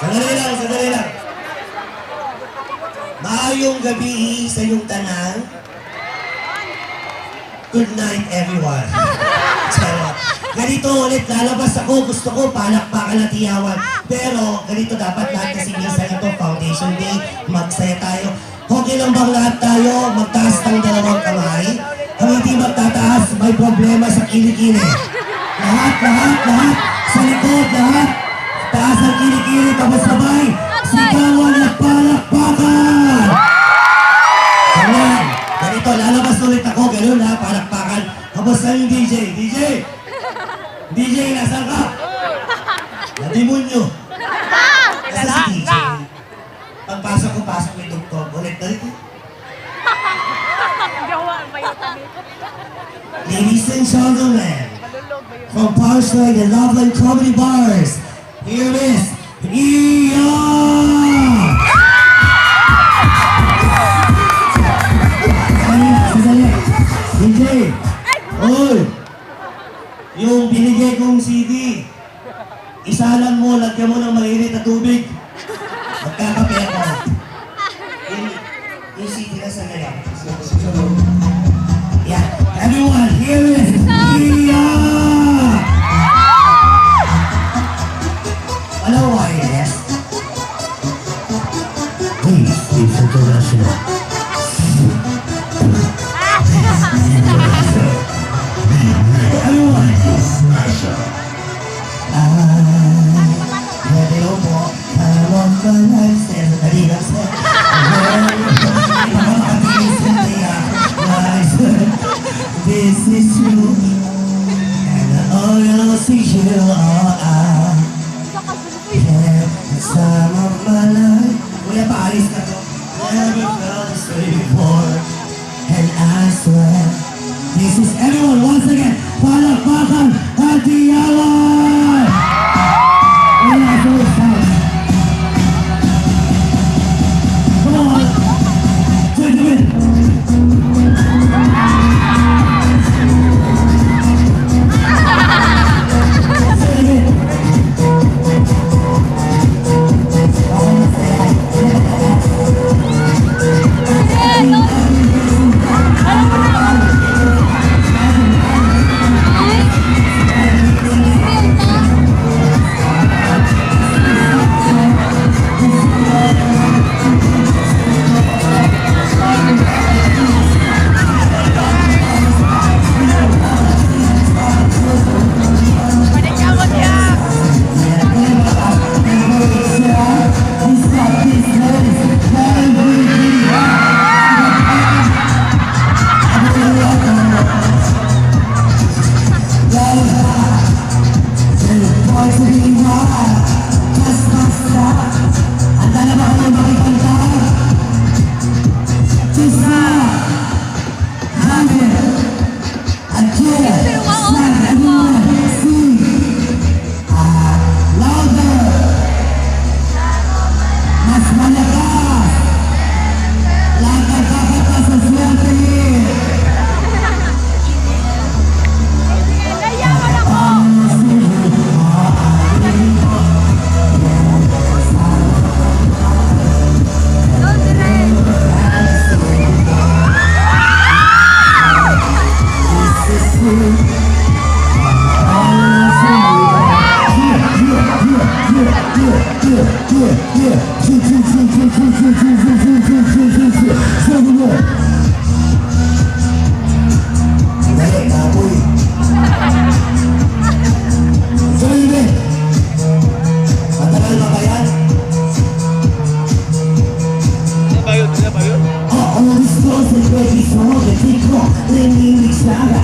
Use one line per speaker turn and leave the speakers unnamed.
Sandali lang. Maayong gabi sa iyong tanan. Good night, everyone. Charot. Ganito ulit, lalabas ako. Gusto ko palakpakan at iyawan. Pero ganito dapat lahat kasi minsan ito, Foundation Day. Magsaya tayo. Okay lang bang lahat tayo magtaas ng dalawang kamay? Kung hindi magtataas, may problema sa kilikili. Lahat. Sa likod, lahat. Taas ang kilikili, tapos sabay. Sigawan at palakpakan! Ganyan. Ganito, lalabas ulit ako. Ganun ha, palakpakan. Tapos na yung DJ. DJ, nasaan ka? Nadimonyo. Nasa si DJ. Pagpasok ko, pasok may doktor. Ulit na rin. Ladies and gentlemen, from Parsley and Loveland Comedy Bars, here is Iya! Sandali. DJ! Oy! Yung binigay kong CD, isalan mo, lagyan mo ng mainit na tubig. Magkakape ako. Yung CD na sa ngayon. Yeah. Everyone, here is Iya! Hello, YS. Please, it's international. Everyone. This is true, and all you'll see you are. Some of my life, kuya paalis ka to. Never felt this way before, and I swear, this is everyone once again. Palakpakan at iyawan! Wala ko sound. Come on, gentlemen. All these clothes and babies, all the people, they need each other.